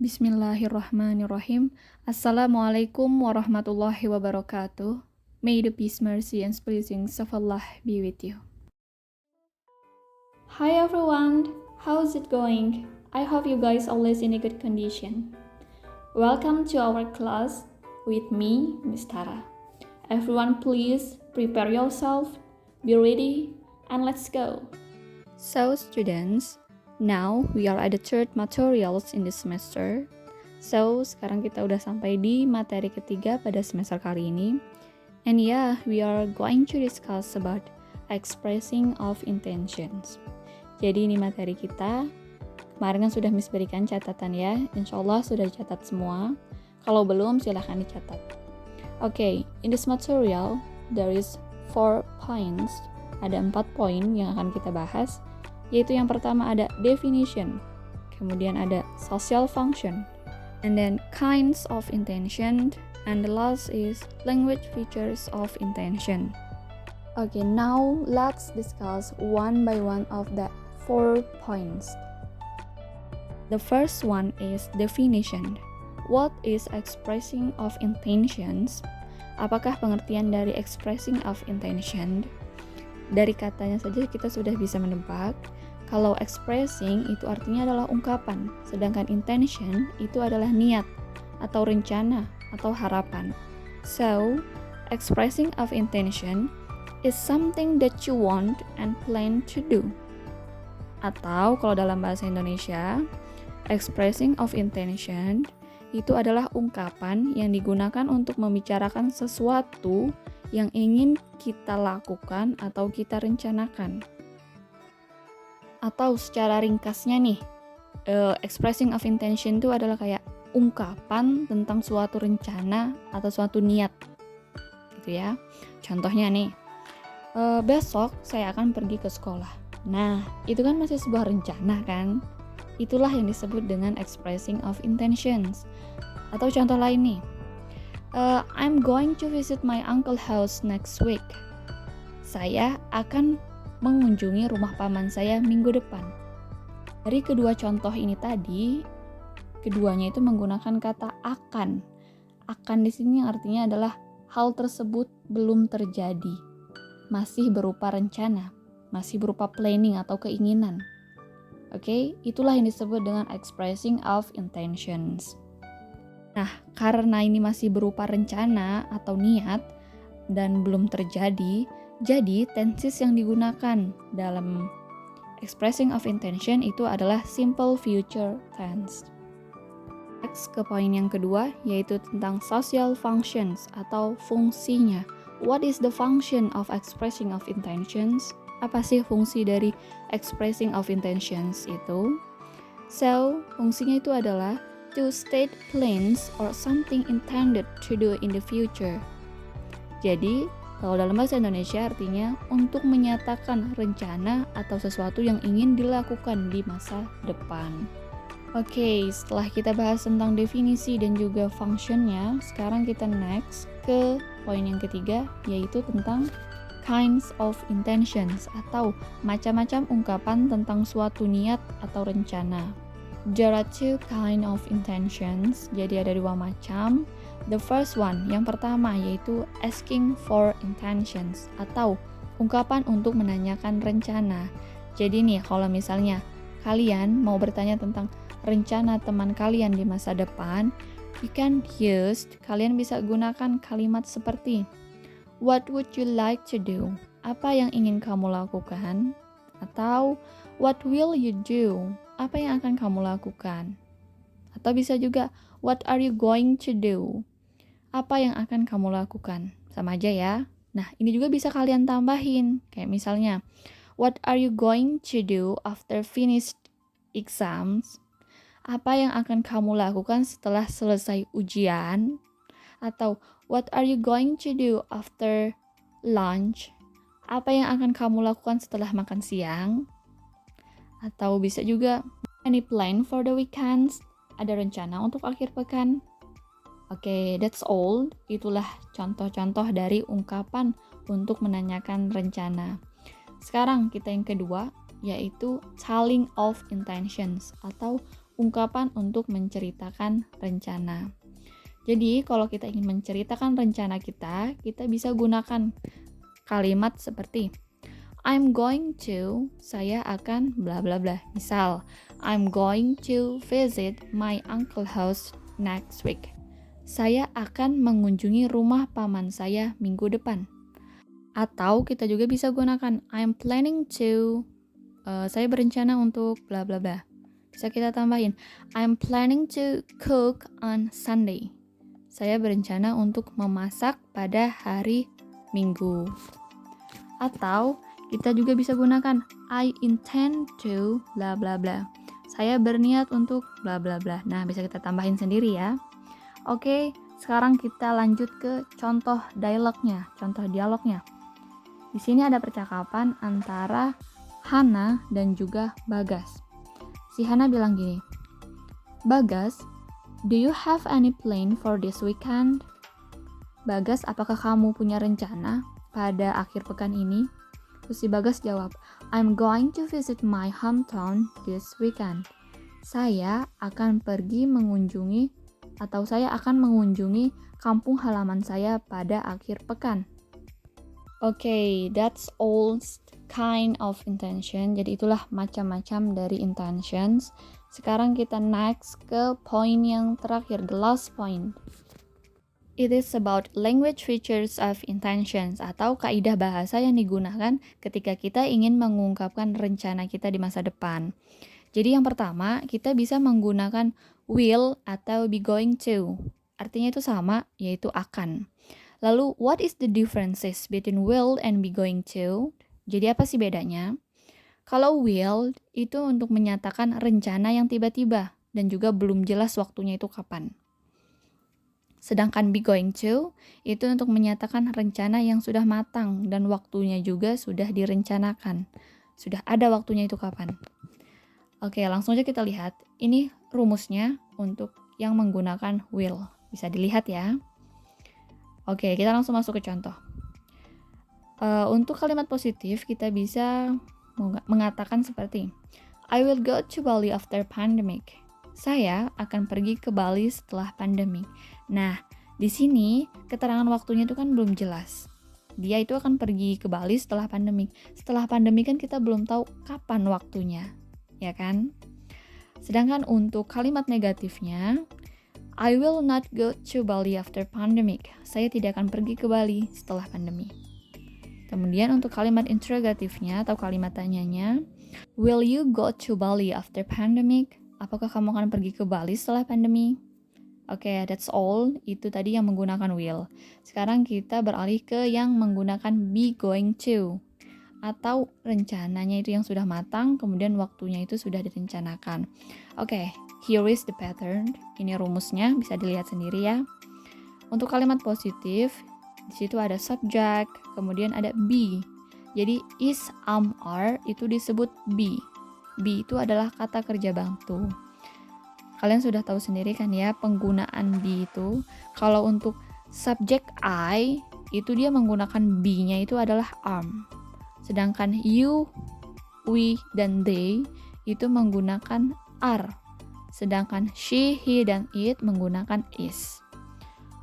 Bismillahirrahmanirrahim. Assalamualaikum warahmatullahi wabarakatuh. May the peace, mercy, and blessings of Allah be with you. Hi everyone, how's it going? I hope you guys always in a good condition. Welcome to our class with me, Miss Tara. Everyone please prepare yourself, be ready, and let's go. So students, now we are at the third materials in this semester. So, sekarang kita udah sampai di materi ketiga pada semester kali ini. And yeah, we are going to discuss about expressing of intentions. Jadi ini materi kita. Kemarin kan sudah Miss berikan catatan ya. Insya Allah sudah dicatat semua. Kalau belum silahkan dicatat. Okay, in this material, there is 4 points. Ada 4 poin yang akan kita bahas. Yaitu yang pertama ada definition, kemudian ada social function, and then kinds of intention, and the last is language features of intention. Okay, now let's discuss one by one of the 4 points. The first one is definition. What is expressing of intentions? Apakah pengertian dari expressing of intention? Dari katanya saja kita sudah bisa menebak. Kalau expressing itu artinya adalah ungkapan, sedangkan intention itu adalah niat atau rencana atau harapan. So, expressing of intention is something that you want and plan to do. Atau kalau dalam bahasa Indonesia, expressing of intention itu adalah ungkapan yang digunakan untuk membicarakan sesuatu yang ingin kita lakukan atau kita rencanakan. Atau secara ringkasnya nih, expressing of intention itu adalah kayak ungkapan tentang suatu rencana atau suatu niat, gitu ya. Contohnya nih, besok saya akan pergi ke sekolah. Nah, itu kan masih sebuah rencana kan? Itulah yang disebut dengan expressing of intentions. Atau contoh lain nih, I'm going to visit my uncle house next week. Saya akan mengunjungi rumah paman saya minggu depan. Dari kedua contoh ini tadi, keduanya itu menggunakan kata akan. Akan di sini artinya adalah hal tersebut belum terjadi. Masih berupa rencana, masih berupa planning atau keinginan. Oke, itulah yang disebut dengan expressing of intentions. Nah, karena ini masih berupa rencana atau niat dan belum terjadi, jadi tenses yang digunakan dalam expressing of intention itu adalah simple future tense. Next ke poin yang kedua, yaitu tentang social functions atau fungsinya. What is the function of expressing of intentions? Apa sih fungsi dari expressing of intentions itu? So, fungsinya itu adalah to state plans or something intended to do in the future. Jadi, kalau dalam bahasa Indonesia artinya untuk menyatakan rencana atau sesuatu yang ingin dilakukan di masa depan. Oke, setelah kita bahas tentang definisi dan juga functionnya, sekarang kita next ke poin yang ketiga, yaitu tentang kinds of intentions atau macam-macam ungkapan tentang suatu niat atau rencana. There are 2 kind of intentions, jadi ada 2 macam. The first one, yang pertama yaitu asking for intentions atau ungkapan untuk menanyakan rencana. Jadi nih, kalau misalnya kalian mau bertanya tentang rencana teman kalian di masa depan, kalian bisa gunakan kalimat seperti what would you like to do? Apa yang ingin kamu lakukan? Atau what will you do? Apa yang akan kamu lakukan? Atau bisa juga what are you going to do? Apa yang akan kamu lakukan? Sama aja ya. Nah, ini juga bisa kalian tambahin. Kayak misalnya, what are you going to do after finished exams? Apa yang akan kamu lakukan setelah selesai ujian? Atau, what are you going to do after lunch? Apa yang akan kamu lakukan setelah makan siang? Atau bisa juga, any plan for the weekends? Ada rencana untuk akhir pekan? Oke, that's all. Itulah contoh-contoh dari ungkapan untuk menanyakan rencana. Sekarang kita yang kedua, yaitu telling of intentions atau ungkapan untuk menceritakan rencana. Jadi, kalau kita ingin menceritakan rencana kita bisa gunakan kalimat seperti I'm going to, saya akan bla bla bla. Misal, I'm going to visit my uncle house next week. Saya akan mengunjungi rumah paman saya minggu depan. Atau kita juga bisa gunakan I'm planning to, saya berencana untuk bla bla bla. Bisa kita tambahin I'm planning to cook on Sunday. Saya berencana untuk memasak pada hari Minggu. Atau kita juga bisa gunakan I intend to bla bla bla. Saya berniat untuk bla bla bla. Nah, bisa kita tambahin sendiri ya. Oke, sekarang kita lanjut ke contoh dialognya, contoh dialognya. Di sini ada percakapan antara Hana dan juga Bagas. Si Hana bilang gini, Bagas, do you have any plan for this weekend? Bagas, apakah kamu punya rencana pada akhir pekan ini? Terus si Bagas jawab, I'm going to visit my hometown this weekend. Saya akan pergi mengunjungi atau saya akan mengunjungi kampung halaman saya pada akhir pekan. Okay, that's all kind of intention. Jadi itulah macam-macam dari intentions. Sekarang kita next ke poin yang terakhir, the last point. It is about language features of intentions atau kaidah bahasa yang digunakan ketika kita ingin mengungkapkan rencana kita di masa depan. Jadi yang pertama, kita bisa menggunakan will atau be going to. Artinya itu sama, yaitu akan. Lalu, what is the differences between will and be going to? Jadi apa sih bedanya? Kalau will, itu untuk menyatakan rencana yang tiba-tiba dan juga belum jelas waktunya itu kapan. Sedangkan be going to, itu untuk menyatakan rencana yang sudah matang dan waktunya juga sudah direncanakan. Sudah ada waktunya itu kapan. Oke, langsung aja kita lihat. Ini rumusnya untuk yang menggunakan will. Bisa dilihat ya. Oke, kita langsung masuk ke contoh. Untuk kalimat positif, kita bisa mengatakan seperti I will go to Bali after pandemic. Saya akan pergi ke Bali setelah pandemi. Nah, di sini keterangan waktunya itu kan belum jelas. Dia itu akan pergi ke Bali setelah pandemi. Setelah pandemi kan kita belum tahu kapan waktunya, ya kan? Sedangkan untuk kalimat negatifnya, I will not go to Bali after pandemic. Saya tidak akan pergi ke Bali setelah pandemi. Kemudian untuk kalimat interrogatifnya atau kalimat tanyanya, will you go to Bali after pandemic? Apakah kamu akan pergi ke Bali setelah pandemi? Oke, that's all. Itu tadi yang menggunakan will. Sekarang kita beralih ke yang menggunakan be going to. Atau rencananya itu yang sudah matang, kemudian waktunya itu sudah direncanakan. Oke, here is the pattern. Ini rumusnya, bisa dilihat sendiri ya. Untuk kalimat positif, di situ ada subject, kemudian ada be. Jadi is, are itu disebut be. Be itu adalah kata kerja bantu. Kalian sudah tahu sendiri kan ya penggunaan be itu. Kalau untuk subject I, itu dia menggunakan be-nya itu adalah am. Sedangkan you, we, dan they itu menggunakan are. Sedangkan she, he, dan it menggunakan is.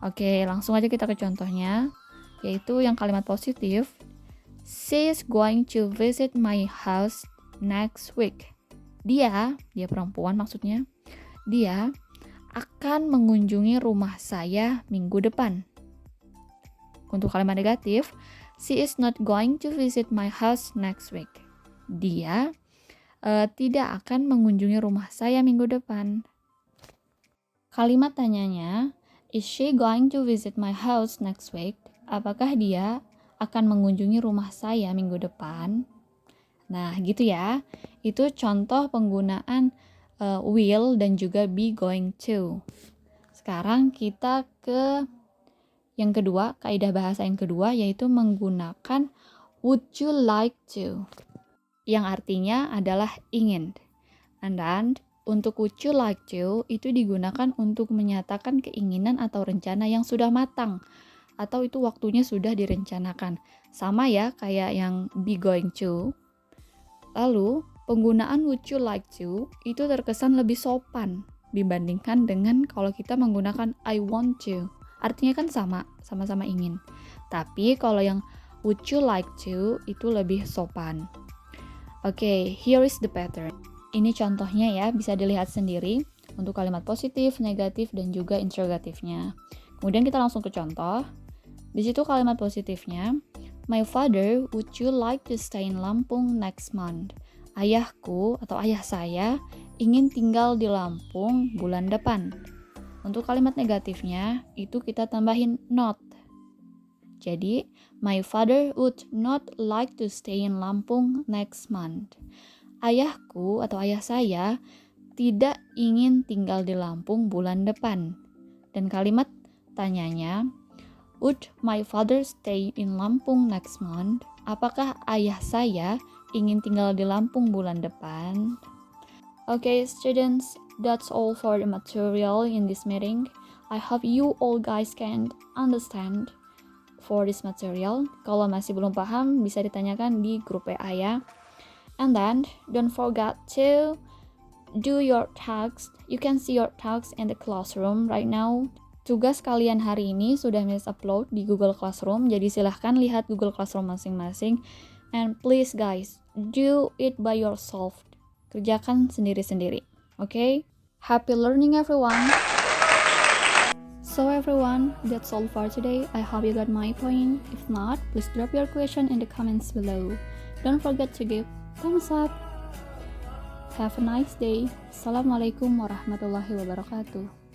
Oke, langsung aja kita ke contohnya. Yaitu yang kalimat positif. She is going to visit my house next week. Dia perempuan maksudnya, dia akan mengunjungi rumah saya minggu depan. Untuk kalimat negatif, she is not going to visit my house next week. Dia tidak akan mengunjungi rumah saya minggu depan. Kalimat tanyanya, is she going to visit my house next week? Apakah dia akan mengunjungi rumah saya minggu depan? Nah, gitu ya. Itu contoh penggunaan will dan juga be going to. Sekarang kita ke yang kedua, kaidah bahasa yang kedua, yaitu menggunakan would you like to, yang artinya adalah ingin. And then, untuk would you like to, itu digunakan untuk menyatakan keinginan atau rencana yang sudah matang, atau itu waktunya sudah direncanakan. Sama ya, kayak yang be going to. Lalu, penggunaan would you like to itu terkesan lebih sopan dibandingkan dengan kalau kita menggunakan I want to. Artinya kan sama-sama ingin. Tapi kalau yang would you like to itu lebih sopan. Oke, here is the pattern. Ini contohnya ya, bisa dilihat sendiri untuk kalimat positif, negatif, dan juga interrogatifnya. Kemudian kita langsung ke contoh. Di situ kalimat positifnya, my father, would you like to stay in Lampung next month? Ayahku atau ayah saya ingin tinggal di Lampung bulan depan. Untuk kalimat negatifnya, itu kita tambahin not. Jadi, my father would not like to stay in Lampung next month. Ayahku atau ayah saya tidak ingin tinggal di Lampung bulan depan. Dan kalimat tanyanya, would my father stay in Lampung next month? Apakah ayah saya ingin tinggal di Lampung bulan depan? Okay, students, that's all for the material in this meeting. I hope you all guys can understand for this material. Kalau masih belum paham, bisa ditanyakan di grup WA ya. And then, don't forget to do your tasks. You can see your tasks in the classroom right now. Tugas kalian hari ini sudah Miss upload di Google Classroom, jadi silahkan lihat Google Classroom masing-masing. And please guys, do it by yourself. Kerjakan sendiri-sendiri, okay? Happy learning everyone! So everyone, that's all for today. I hope you got my point. If not, please drop your question in the comments below. Don't forget to give thumbs up. Have a nice day. Assalamualaikum warahmatullahi wabarakatuh.